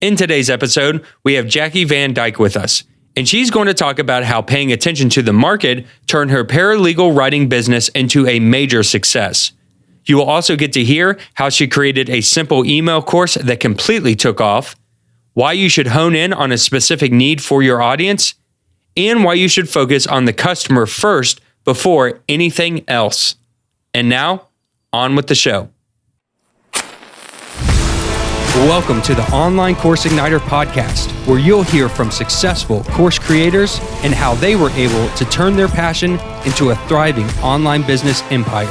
In today's episode, we have Jackie Van Dyke with us, and she's going to talk about how paying attention to the market turned her paralegal writing business into a major success. You will also get to hear how she created a simple email course that completely took off, why you should hone in on a specific need for your audience, and why you should focus on the customer first before anything else. And now, on with the show. Welcome to the Online Course Igniter podcast, where you'll hear from successful course creators and how they were able to turn their passion into a thriving online business empire.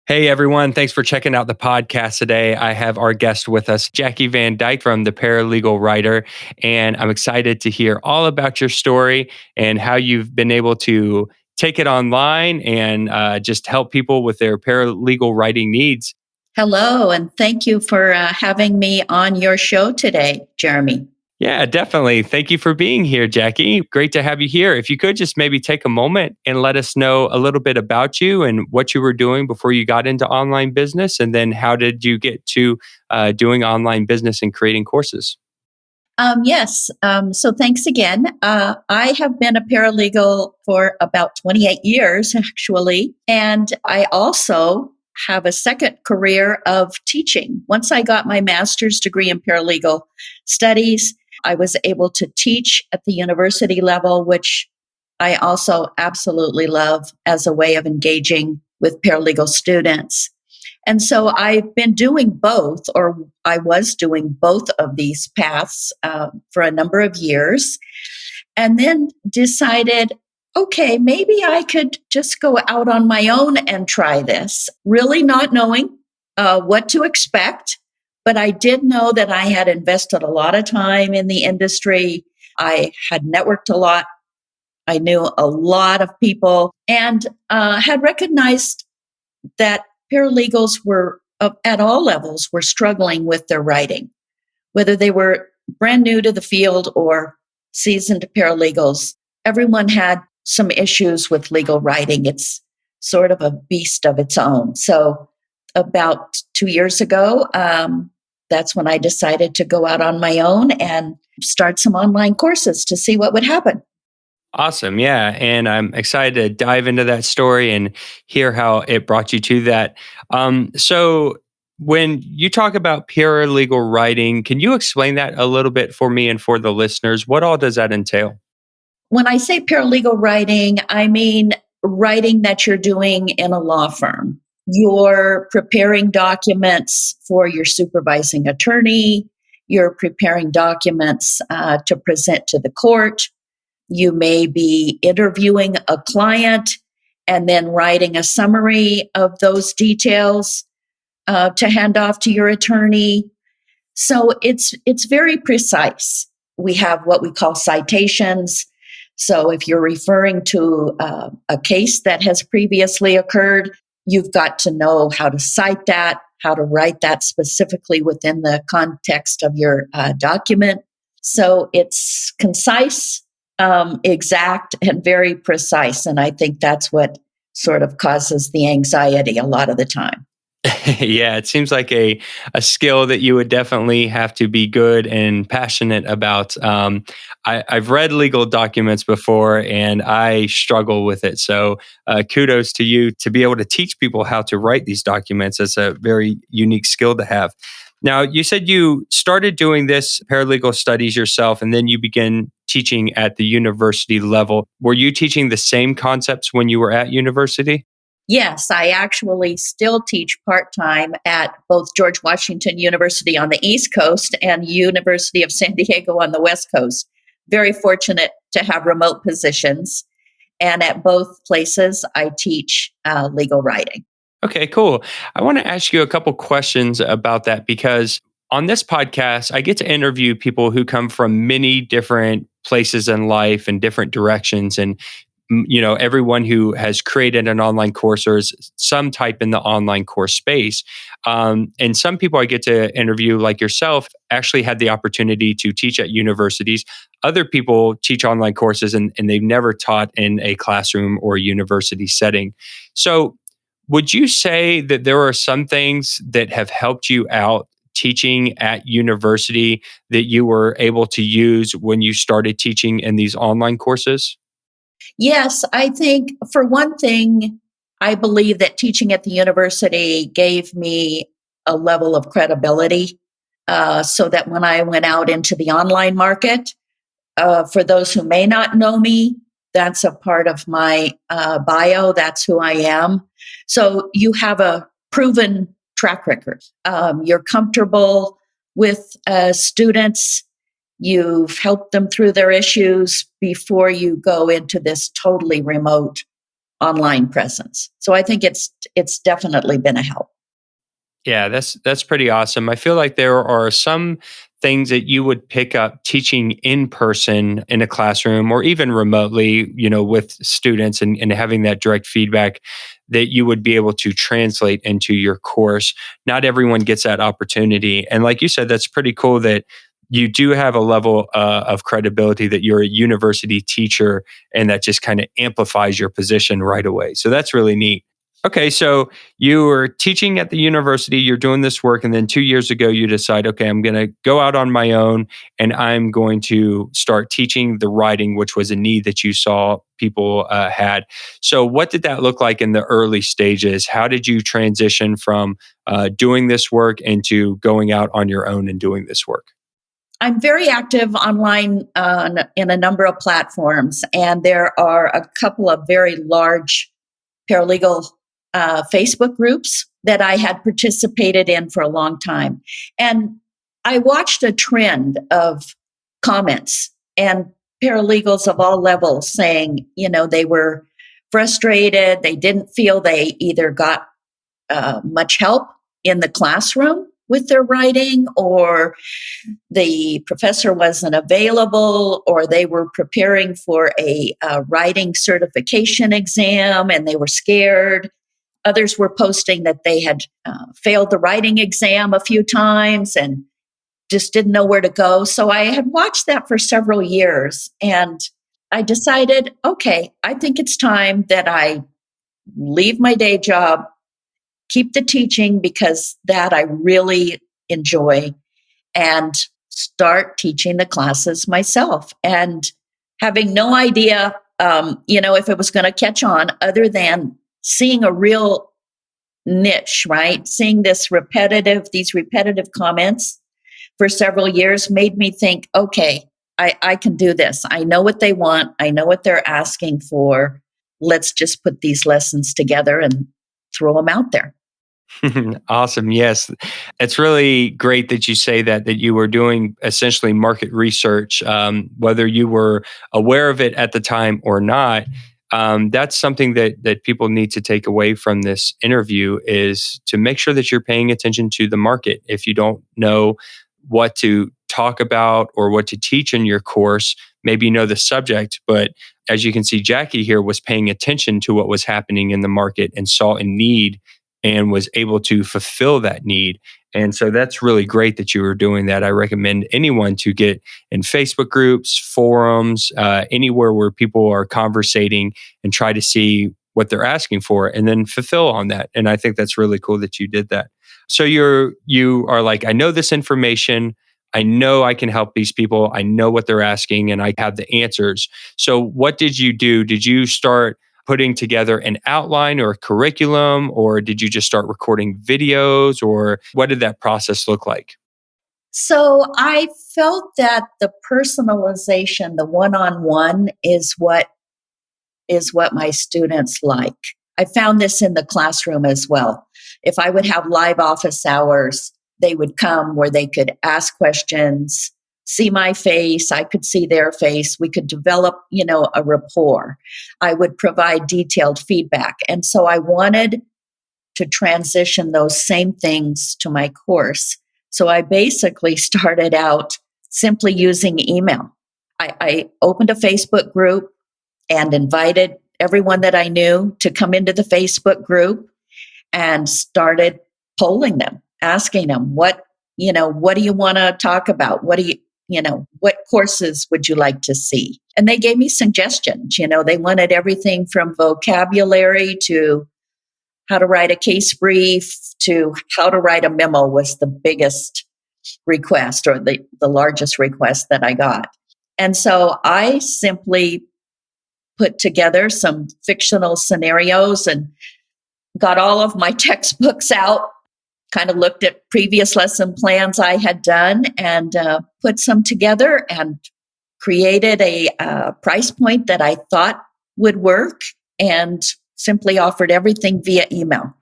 Hey everyone, thanks for checking out the podcast today. I have our guest with us, Jackie Van Dyke from the Paralegal Writer, and I'm excited to hear all about your story and how you've been able to take it online and just help people with their paralegal writing needs. Hello, and thank you for having me on your show today, Jeremy. Yeah, definitely. Thank you for being here, Jackie. Great to have you here. If you could just maybe take a moment and let us know a little bit about you and what you were doing before you got into online business, and then how did you get to doing online business and creating courses? Yes. So thanks again. I have been a paralegal for about 28 years, actually. And I also have a second career of teaching. Once I got my master's degree in paralegal studies, I was able to teach at the university level, which I also absolutely love as a way of engaging with paralegal students. And so I've been doing both, or I was doing both of these paths for a number of years, and then decided, okay, maybe I could just go out on my own and try this, really not knowing what to expect. But I did know that I had invested a lot of time in the industry. I had networked a lot. I knew a lot of people and had recognized that paralegals were at all levels were struggling with their writing, whether they were brand new to the field or seasoned paralegals. Everyone had some issues with legal writing. It's sort of a beast of its own. So about 2 years ago, that's when I decided to go out on my own and start some online courses to see what would happen. Awesome. Yeah. And I'm excited to dive into that story and hear how it brought you to that. So when you talk about paralegal writing, can you explain that a little bit for me and for the listeners? What all does that entail? When I say paralegal writing, I mean writing that you're doing in a law firm. You're preparing documents for your supervising attorney. You're preparing documents to present to the court. You may be interviewing a client and then writing a summary of those details to hand off to your attorney. So it's very precise. We have what we call citations. So if you're referring to a case that has previously occurred, you've got to know how to cite that, how to write that specifically within the context of your document. So it's concise, exact, and very precise. And I think that's what sort of causes the anxiety a lot of the time. Yeah, it seems like a skill that you would definitely have to be good and passionate about. I've read legal documents before and I struggle with it. So kudos to you to be able to teach people how to write these documents. It's a very unique skill to have. Now, you said you started doing this paralegal studies yourself, and then you began teaching at the university level. Were you teaching the same concepts when you were at university? Yes, I actually still teach part-time at both George Washington University on the East Coast and University of San Diego on the West Coast. Very fortunate to have remote positions. And at both places, I teach legal writing. Okay, cool. I want to ask you a couple questions about that because on this podcast, I get to interview people who come from many different places in life and different directions. And everyone who has created an online course or is some type in the online course space. And some people I get to interview, like yourself, actually had the opportunity to teach at universities. Other people teach online courses and they've never taught in a classroom or university setting. So Would you say that there are some things that have helped you out teaching at university that you were able to use when you started teaching in these online courses? Yes, I think for one thing, I believe that teaching at the university gave me a level of credibility so that when I went out into the online market, for those who may not know me, that's a part of my bio. That's who I am. So you have a proven track record. You're comfortable with students. You've helped them through their issues before you go into this totally remote online presence. So I think it's definitely been a help. Yeah, that's pretty awesome. I feel like there are some things that you would pick up teaching in person in a classroom or even remotely, with students and having that direct feedback that you would be able to translate into your course. Not everyone gets that opportunity. And like you said, that's pretty cool that you do have a level of credibility that you're a university teacher and that just kind of amplifies your position right away. So that's really neat. Okay, so you were teaching at the university, you're doing this work, and then 2 years ago, you decide, okay, I'm going to go out on my own and I'm going to start teaching the writing, which was a need that you saw people had. So, what did that look like in the early stages? How did you transition from doing this work into going out on your own and doing this work? I'm very active online in a number of platforms, and there are a couple of very large paralegal Facebook groups that I had participated in for a long time. And I watched a trend of comments and paralegals of all levels saying, they were frustrated. They didn't feel they either got much help in the classroom with their writing, or the professor wasn't available, or they were preparing for a writing certification exam and they were scared. Others were posting that they had failed the writing exam a few times and just didn't know where to go. So I had watched that for several years, and I decided, okay, I think it's time that I leave my day job, keep the teaching because that I really enjoy, and start teaching the classes myself. And having no idea, if it was going to catch on, other than seeing a real niche, right? Seeing these repetitive comments for several years made me think, okay, I can do this. I know what they want. I know what they're asking for. Let's just put these lessons together and throw them out there. Awesome. Yes. It's really great that you say that you were doing essentially market research, whether you were aware of it at the time or not. That's something that people need to take away from this interview is to make sure that you're paying attention to the market. If you don't know what to talk about or what to teach in your course, maybe you know the subject, but as you can see, Jackie here was paying attention to what was happening in the market and saw a need and was able to fulfill that need. And so that's really great that you were doing that. I recommend anyone to get in Facebook groups, forums, anywhere where people are conversating and try to see what they're asking for and then fulfill on that. And I think that's really cool that you did that. So you are like, I know this information. I know I can help these people. I know what they're asking and I have the answers. So what did you do? Did you start putting together an outline or a curriculum, or did you just start recording videos, or what did that process look like? So I felt that the personalization, the one-on-one is what my students like. I found this in the classroom as well. If I would have live office hours, they would come where they could ask questions, see my face, I could see their face. We could develop, a rapport. I would provide detailed feedback. And so I wanted to transition those same things to my course. So I basically started out simply using email. I opened a Facebook group and invited everyone that I knew to come into the Facebook group and started polling them, asking them, what do you want to talk about? What courses would you like to see? And they gave me suggestions. They wanted everything from vocabulary to how to write a case brief to how to write a memo was the biggest request or the largest request that I got. And so I simply put together some fictional scenarios and got all of my textbooks out, kind of looked at previous lesson plans I had done and put some together and created a price point that I thought would work and simply offered everything via email,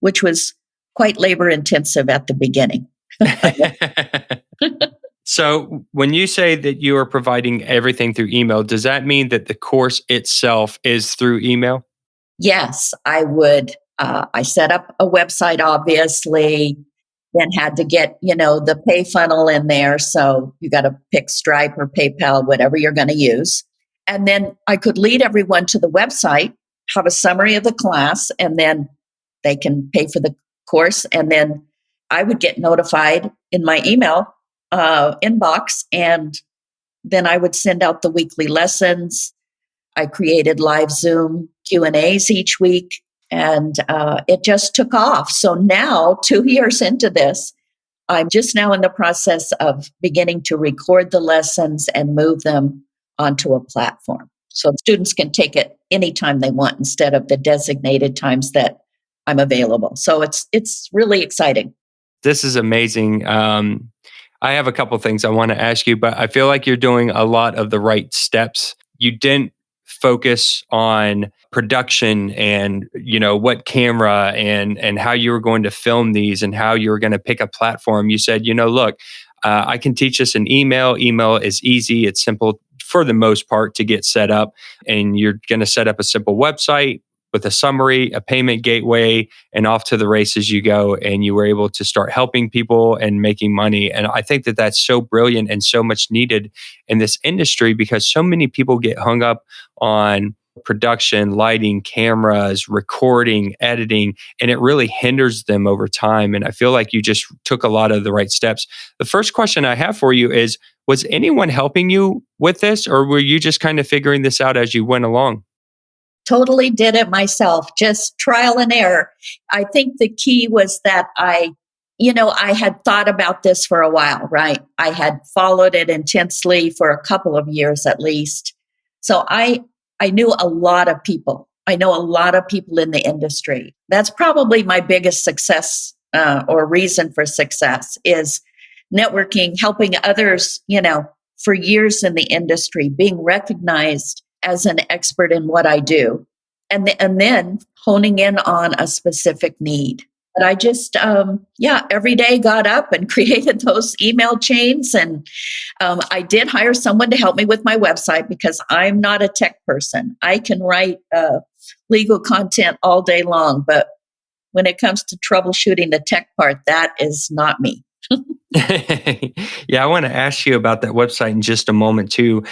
which was quite labor intensive at the beginning. So, when you say that you are providing everything through email, does that mean that the course itself is through email? Yes, I would. I set up a website, obviously, then had to get, the pay funnel in there. So you got to pick Stripe or PayPal, whatever you're going to use. And then I could lead everyone to the website, have a summary of the class, and then they can pay for the course. And then I would get notified in my email inbox, and then I would send out the weekly lessons. I created live Zoom Q&As each week, and it just took off. So now, 2 years into this, I'm just now in the process of beginning to record the lessons and move them onto a platform. So students can take it anytime they want instead of the designated times that I'm available. So it's really exciting. This is amazing. I have a couple things I want to ask you, but I feel like you're doing a lot of the right steps. You didn't focus on production and what camera and how you were going to film these and how you were going to pick a platform. You said, look, I can teach this in email. Email is easy. It's simple for the most part to get set up, and you're going to set up a simple website with a summary, a payment gateway, and off to the races you go. And you were able to start helping people and making money. And I think that that's so brilliant and so much needed in this industry, because so many people get hung up on production, lighting, cameras, recording, editing, and it really hinders them over time. And I feel like you just took a lot of the right steps. The first question I have for you is, was anyone helping you with this, or were you just kind of figuring this out as you went along? Totally did it myself, just trial and error. I think the key was that I had thought about this for a while, right? I had followed it intensely for a couple of years at least. So I knew a lot of people. I know a lot of people in the industry. That's probably my biggest success or reason for success is networking, helping others, for years in the industry, being recognized as an expert in what I do, and then honing in on a specific need. But I just, every day got up and created those email chains. And I did hire someone to help me with my website because I'm not a tech person. I can write legal content all day long, but when it comes to troubleshooting the tech part, that is not me. Yeah, I want to ask you about that website in just a moment too.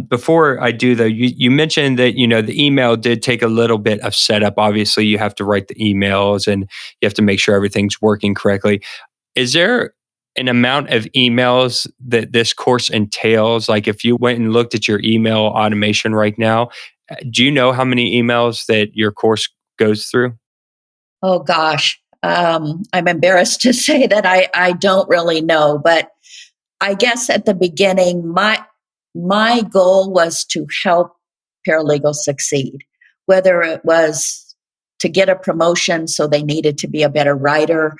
Before I do though, you mentioned that the email did take a little bit of setup. Obviously, you have to write the emails and you have to make sure everything's working correctly. Is there an amount of emails that this course entails? Like if you went and looked at your email automation right now, do you know how many emails that your course goes through? Oh gosh. I'm embarrassed to say that I don't really know, but I guess at the beginning, my goal was to help paralegals succeed, whether it was to get a promotion, so they needed to be a better writer,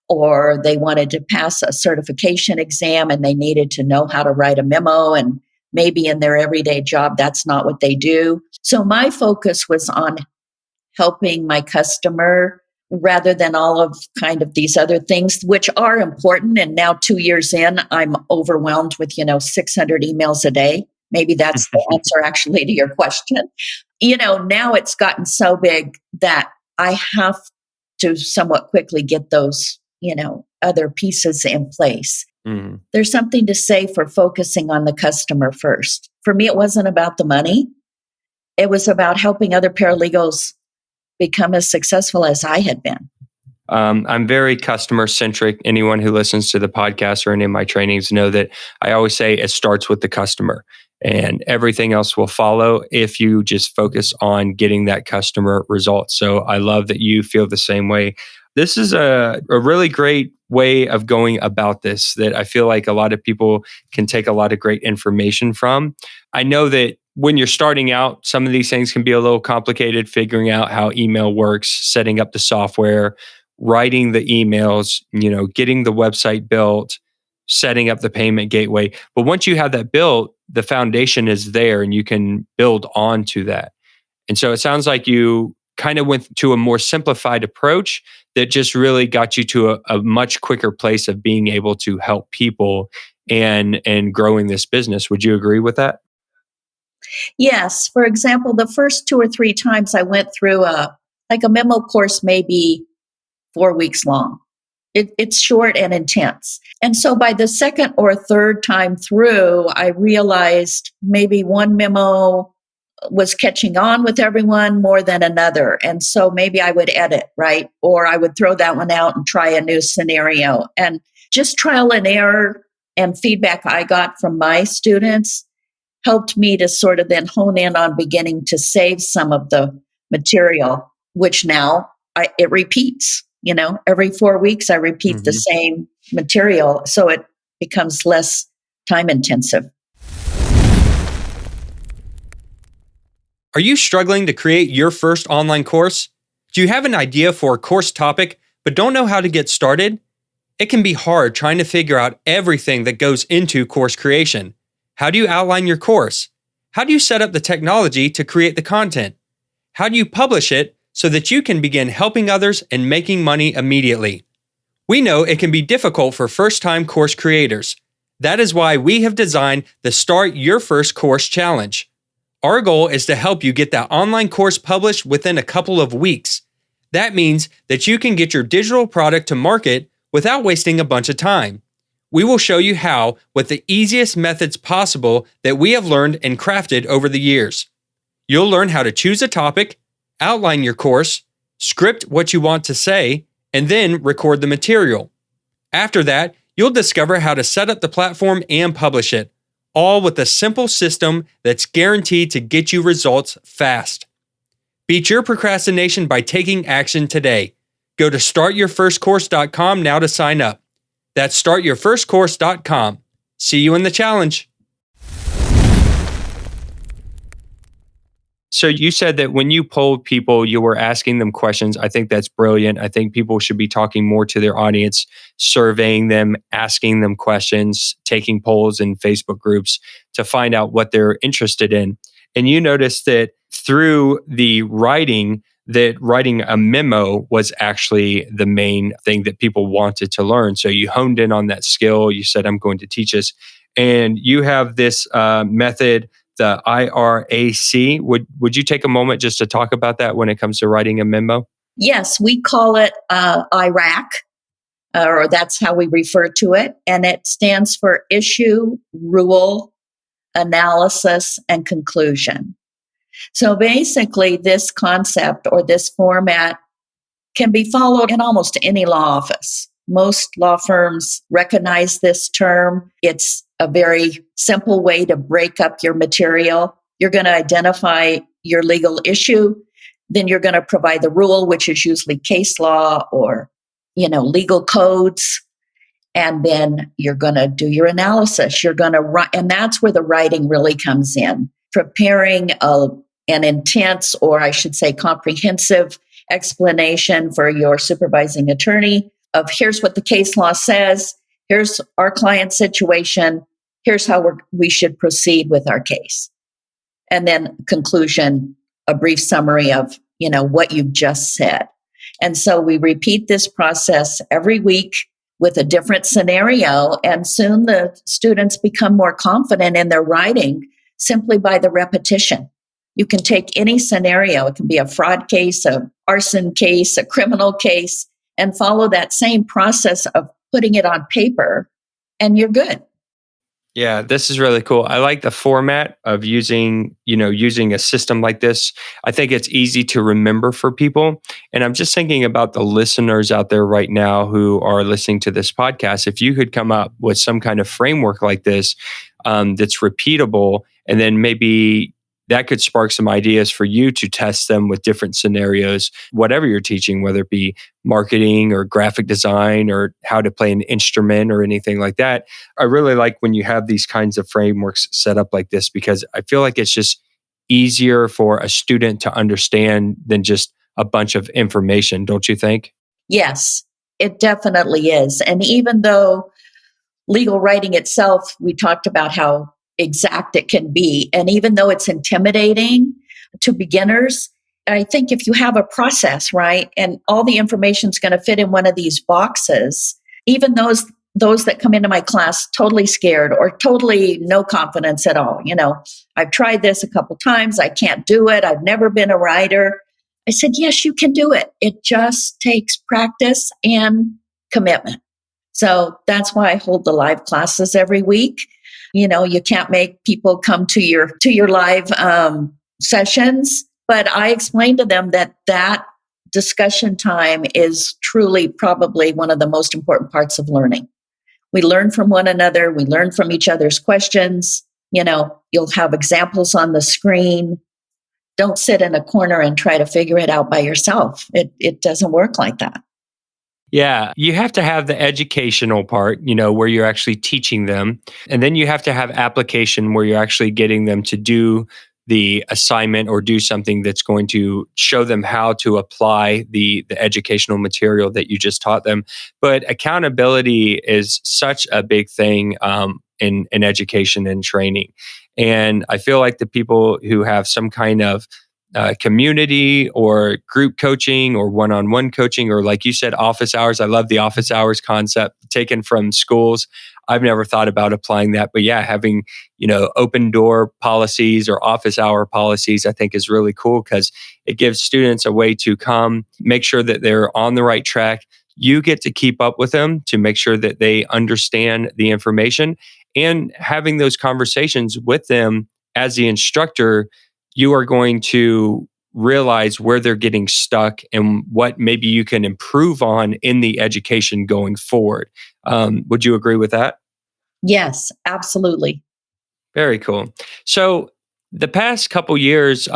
or they wanted to pass a certification exam and they needed to know how to write a memo, and maybe in their everyday job, that's not what they do. So my focus was on helping my customer rather than all of kind of these other things, which are important. And now 2 years in, I'm overwhelmed with, 600 emails a day. Maybe that's the answer actually to your question. Now it's gotten so big that I have to somewhat quickly get those, other pieces in place. Mm. There's something to say for focusing on the customer first. For me, it wasn't about the money. It was about helping other paralegals become as successful as I had been. I'm very customer centric. Anyone who listens to the podcast or any of my trainings know that I always say it starts with the customer and everything else will follow if you just focus on getting that customer result. So I love that you feel the same way. This is a really great way of going about this that I feel like a lot of people can take a lot of great information from. I know that when you're starting out, some of these things can be a little complicated, figuring out how email works, setting up the software, writing the emails, getting the website built, setting up the payment gateway. But once you have that built, the foundation is there and you can build on to that. And so it sounds like you kind of went to a more simplified approach that just really got you to a much quicker place of being able to help people and growing this business. Would you agree with that? Yes. For example, the first 2 or 3 times I went through a memo course, maybe 4 weeks long. It's short and intense. And so by the second or third time through, I realized maybe one memo was catching on with everyone more than another. And so maybe I would edit, right? Or I would throw that one out and try a new scenario. And just trial and error and feedback I got from my students helped me to sort of then hone in on beginning to save some of the material, which now it repeats. Every 4 weeks I repeat the same material, so it becomes less time intensive. Are you struggling to create your first online course? Do you have an idea for a course topic but don't know how to get started? It can be hard trying to figure out everything that goes into course creation. How do you outline your course? How do you set up the technology to create the content? How do you publish it so that you can begin helping others and making money immediately? We know it can be difficult for first-time course creators. That is why we have designed the Start Your First Course Challenge. Our goal is to help you get that online course published within a couple of weeks. That means that you can get your digital product to market without wasting a bunch of time. We will show you how with the easiest methods possible that we have learned and crafted over the years. You'll learn how to choose a topic, outline your course, script what you want to say, and then record the material. After that, you'll discover how to set up the platform and publish it, all with a simple system that's guaranteed to get you results fast. Beat your procrastination by taking action today. Go to startyourfirstcourse.com now to sign up. That's startyourfirstcourse.com. See you in the challenge. So you said that when you polled people, you were asking them questions. I think that's brilliant. I think people should be talking more to their audience, surveying them, asking them questions, taking polls in Facebook groups to find out what they're interested in. And you noticed that through the writing, that writing a memo was actually the main thing that people wanted to learn. So you honed in on that skill. You said, I'm going to teach us. And you have this method, the IRAC. Would you take a moment just to talk about that when it comes to writing a memo? Yes, we call it IRAC, or that's how we refer to it. And it stands for Issue, Rule, Analysis, and Conclusion. So basically, this concept or this format can be followed in almost any law office. Most law firms recognize this term. It's a very simple way to break up your material. You're going to identify your legal issue. Then you're going to provide the rule, which is usually case law or, legal codes. And then you're going to do your analysis. You're going to write, and that's where the writing really comes in. Preparing an intense, or I should say comprehensive explanation for your supervising attorney of here's what the case law says, here's our client's situation, here's how we should proceed with our case. And then conclusion, a brief summary of, what you've just said. And so we repeat this process every week with a different scenario, and soon the students become more confident in their writing simply by the repetition. You can take any scenario. It can be a fraud case, a arson case, a criminal case, and follow that same process of putting it on paper, and you're good. Yeah, this is really cool. I like the format of using a system like this. I think it's easy to remember for people. And I'm just thinking about the listeners out there right now who are listening to this podcast. If you could come up with some kind of framework like this, that's repeatable, and then maybe that could spark some ideas for you to test them with different scenarios, whatever you're teaching, whether it be marketing or graphic design or how to play an instrument or anything like that. I really like when you have these kinds of frameworks set up like this, because I feel like it's just easier for a student to understand than just a bunch of information, don't you think? Yes, it definitely is. And even though legal writing itself, we talked about how exact it can be. And even though it's intimidating to beginners, I think if you have a process, right, and all the information is going to fit in one of these boxes, even those that come into my class totally scared or totally no confidence at all. I've tried this a couple times. I can't do it. I've never been a writer. I said, yes, you can do it. It just takes practice and commitment. So that's why I hold the live classes every week. You can't make people come to your live sessions, but I explain to them that discussion time is truly probably one of the most important parts of learning. We learn from one another. We learn from each other's questions. You'll have examples on the screen. Don't sit in a corner and try to figure it out by yourself. It doesn't work like that. Yeah, you have to have the educational part, where you're actually teaching them. And then you have to have application where you're actually getting them to do the assignment or do something that's going to show them how to apply the educational material that you just taught them. But accountability is such a big thing in education and training. And I feel like the people who have some kind of community or group coaching or one-on-one coaching, or like you said, office hours. I love the office hours concept taken from schools. I've never thought about applying that, but yeah, having, open door policies or office hour policies, I think is really cool because it gives students a way to come, make sure that they're on the right track. You get to keep up with them to make sure that they understand the information, and having those conversations with them as the instructor, you are going to realize where they're getting stuck and what maybe you can improve on in the education going forward. Would you agree with that? Yes, absolutely. Very cool. So, the past couple years,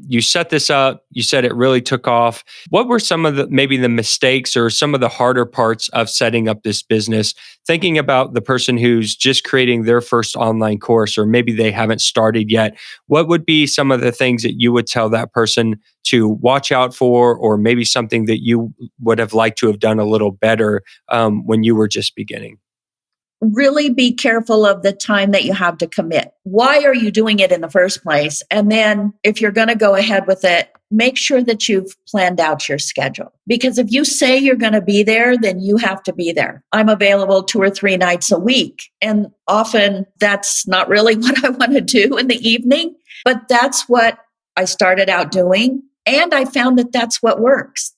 you set this up. You said it really took off. What were some of the maybe the mistakes or some of the harder parts of setting up this business? Thinking about the person who's just creating their first online course, or maybe they haven't started yet. What would be some of the things that you would tell that person to watch out for, or maybe something that you would have liked to have done a little better when you were just beginning? Really be careful of the time that you have to commit. Why are you doing it in the first place? And then if you're going to go ahead with it, make sure that you've planned out your schedule. Because if you say you're going to be there, then you have to be there. I'm available 2 or 3 nights a week. And often that's not really what I want to do in the evening, but that's what I started out doing. And I found that that's what works.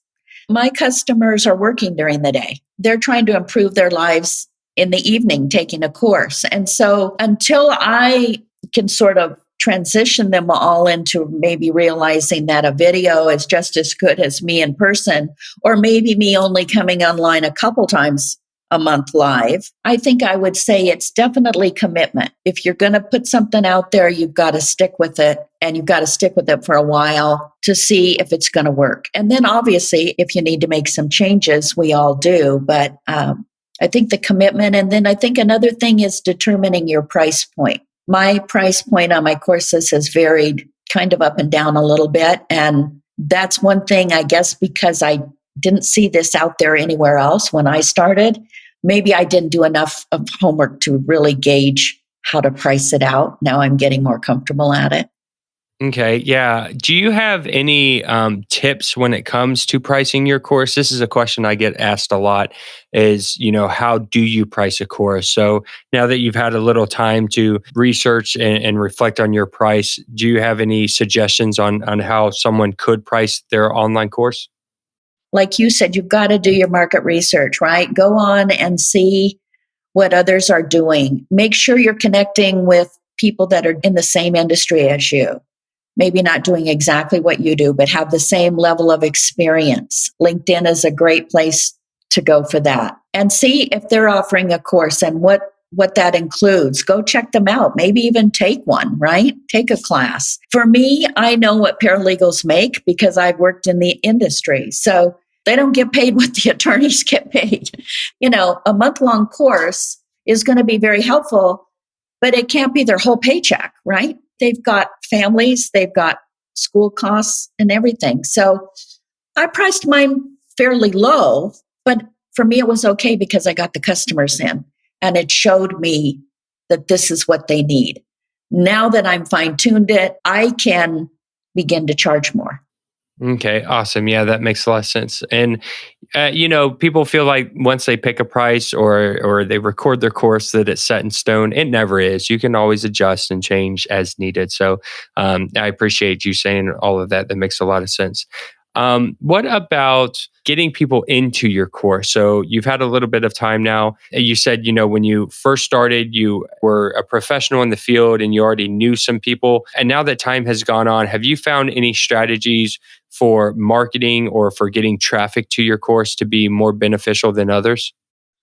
My customers are working during the day. They're trying to improve their lives in the evening taking a course. And so until I can sort of transition them all into maybe realizing that a video is just as good as me in person, or maybe me only coming online a couple times a month live, I think I would say it's definitely commitment. If you're going to put something out there, you've got to stick with it, and you've got to stick with it for a while to see if it's going to work. And then obviously, if you need to make some changes, we all do. But I think the commitment. And then I think another thing is determining your price point. My price point on my courses has varied kind of up and down a little bit. And that's one thing, I guess, because I didn't see this out there anywhere else when I started. Maybe I didn't do enough of homework to really gauge how to price it out. Now I'm getting more comfortable at it. Okay, yeah. Do you have any tips when it comes to pricing your course? This is a question I get asked a lot is, how do you price a course? So now that you've had a little time to research and reflect on your price, do you have any suggestions on how someone could price their online course? Like you said, you've got to do your market research, right? Go on and see what others are doing. Make sure you're connecting with people that are in the same industry as you. Maybe not doing exactly what you do, but have the same level of experience. LinkedIn is a great place to go for that. And see if they're offering a course and what that includes. Go check them out. Maybe even take one, right? Take a class. For me, I know what paralegals make because I've worked in the industry. So they don't get paid what the attorneys get paid. A month-long course is going to be very helpful, but it can't be their whole paycheck, right? They've got families, they've got school costs and everything. So I priced mine fairly low, but for me, it was okay because I got the customers in and it showed me that this is what they need. Now that I'm fine-tuned it, I can begin to charge more. Okay, awesome. Yeah, that makes a lot of sense. And people feel like once they pick a price or they record their course that it's set in stone. It never is. You can always adjust and change as needed. So I appreciate you saying all of that. That makes a lot of sense. What about getting people into your course? So you've had a little bit of time now. You said, when you first started, you were a professional in the field and you already knew some people. And now that time has gone on, have you found any strategies for marketing or for getting traffic to your course to be more beneficial than others?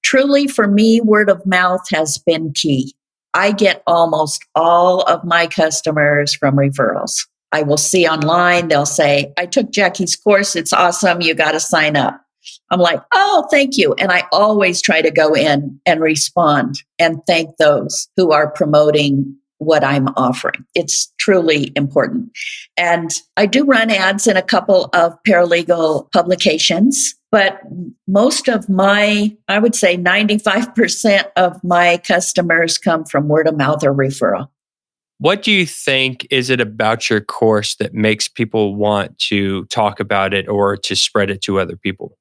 Truly, for me, word of mouth has been key. I get almost all of my customers from referrals. I will see online, they'll say, I took Jackie's course. It's awesome. You got to sign up. I'm like, oh, thank you. And I always try to go in and respond and thank those who are promoting what I'm offering. It's truly important. And I do run ads in a couple of paralegal publications, but most of I would say 95% of my customers come from word of mouth or referral. What do you think is it about your course that makes people want to talk about it or to spread it to other people?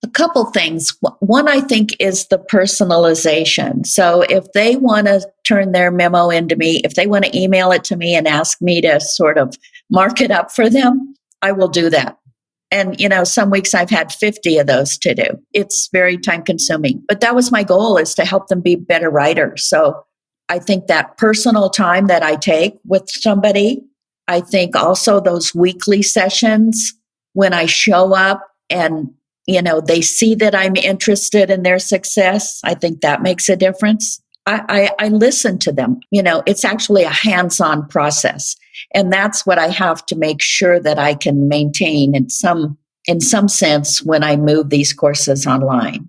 A couple things. One, I think, is the personalization. So if they want to turn their memo into me, if they want to email it to me and ask me to sort of mark it up for them, I will do that. And, some weeks I've had 50 of those to do. It's very time consuming, but that was my goal, is to help them be better writers. So I think that personal time that I take with somebody, I think also those weekly sessions when I show up and, they see that I'm interested in their success, I think that makes a difference. I listen to them. It's actually a hands-on process. And that's what I have to make sure that I can maintain in some sense when I move these courses online.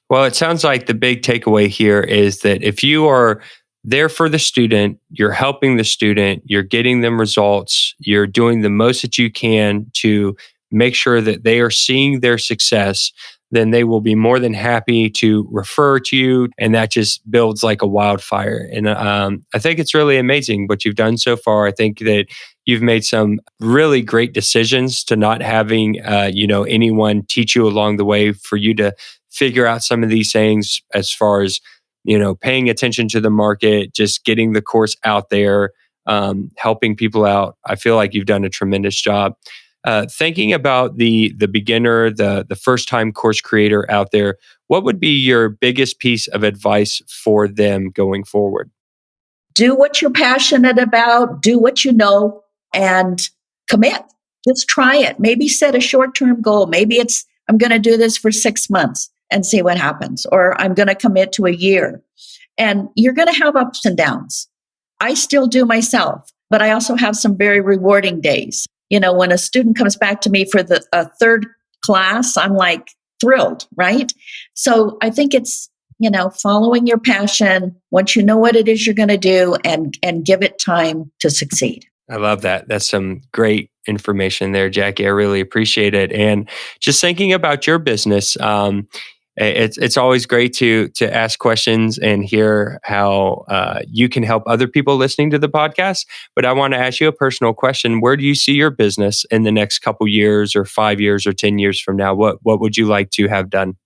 Well, it sounds like the big takeaway here is that if you are there for the student, you're helping the student, you're getting them results, you're doing the most that you can to make sure that they are seeing their success, then they will be more than happy to refer to you. And that just builds like a wildfire. And I think it's really amazing what you've done so far. I think that you've made some really great decisions to not having, anyone teach you along the way, for you to figure out some of these things as far as, paying attention to the market, just getting the course out there, helping people out. I feel like you've done a tremendous job. Thinking about the beginner, the first time course creator out there, what would be your biggest piece of advice for them going forward? Do what you're passionate about, do what you know, and commit. Just try it. Maybe set a short-term goal. Maybe it's, I'm going to do this for 6 months and see what happens, or I'm going to commit to a year. And you're going to have ups and downs. I still do myself, but I also have some very rewarding days. When a student comes back to me for a third class, I'm like thrilled, right? So I think it's, following your passion once you know what it is you're going to do, and give it time to succeed. I love that. That's some great information there, Jackie. I really appreciate it. And just thinking about your business, it's always great to ask questions and hear how you can help other people listening to the podcast. But I want to ask you a personal question. Where do you see your business in the next couple years, or 5 years, or 10 years from now? What would you like to have done?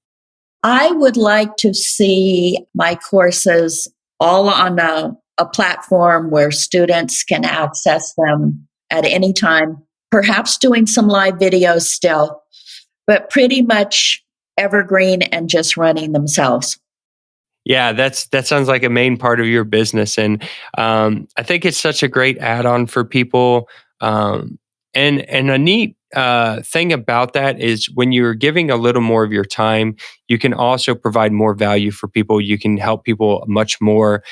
I would like to see my courses all on a platform where students can access them at any time, perhaps doing some live videos still, but pretty much evergreen and just running themselves. Yeah, that sounds like a main part of your business, and I think it's such a great add-on for people. And a neat thing about that is when you're giving a little more of your time, you can also provide more value for people. You can help people much more.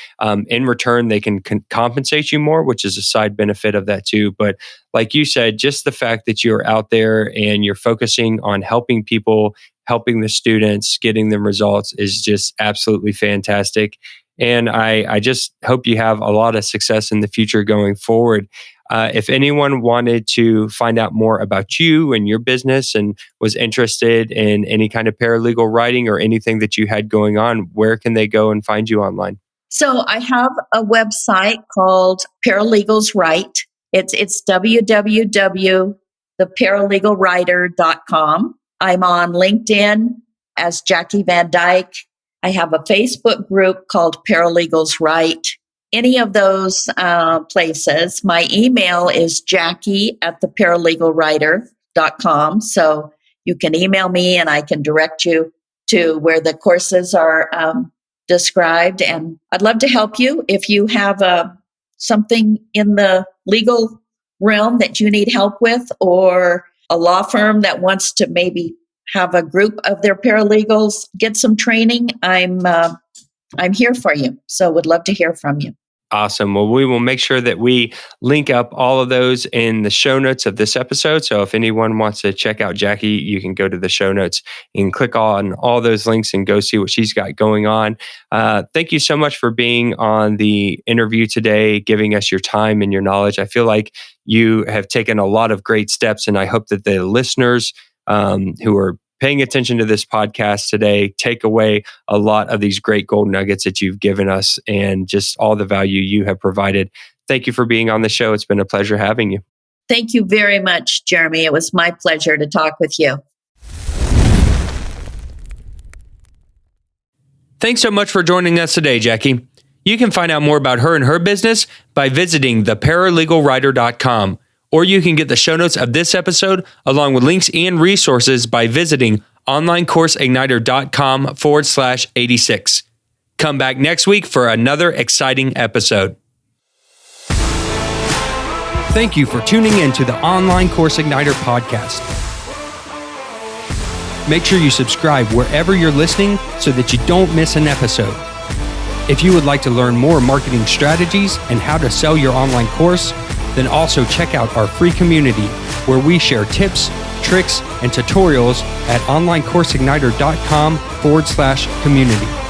In return, they can compensate you more, which is a side benefit of that too. But like you said, just the fact that you're out there and you're focusing on helping people, helping the students, getting them results is just absolutely fantastic. And I just hope you have a lot of success in the future going forward. If anyone wanted to find out more about you and your business and was interested in any kind of paralegal writing or anything that you had going on, where can they go and find you online? So I have a website called Paralegals Write. It's www.theparalegalwriter.com. I'm on LinkedIn as Jackie Van Dyke. I have a Facebook group called Paralegals Write. Any of those places. My email is jackie@theparalegalwriter.com. So you can email me and I can direct you to where the courses are described. And I'd love to help you if you have something in the legal realm that you need help with, or a law firm that wants to maybe have a group of their paralegals get some training. I'm here for you. So would love to hear from you. Awesome. Well, we will make sure that we link up all of those in the show notes of this episode. So if anyone wants to check out Jackie, you can go to the show notes and click on all those links and go see what she's got going on. Thank you so much for being on the interview today, giving us your time and your knowledge. I feel like you have taken a lot of great steps, and I hope that the listeners who are paying attention to this podcast today take away a lot of these great gold nuggets that you've given us and just all the value you have provided. Thank you for being on the show. It's been a pleasure having you. Thank you very much, Jeremy. It was my pleasure to talk with you. Thanks so much for joining us today, Jackie. You can find out more about her and her business by visiting theparalegalwriter.com. Or you can get the show notes of this episode along with links and resources by visiting onlinecourseigniter.com/86. Come back next week for another exciting episode. Thank you for tuning in to the Online Course Igniter podcast. Make sure you subscribe wherever you're listening so that you don't miss an episode. If you would like to learn more marketing strategies and how to sell your online course, then also check out our free community where we share tips, tricks, and tutorials at onlinecourseigniter.com/community.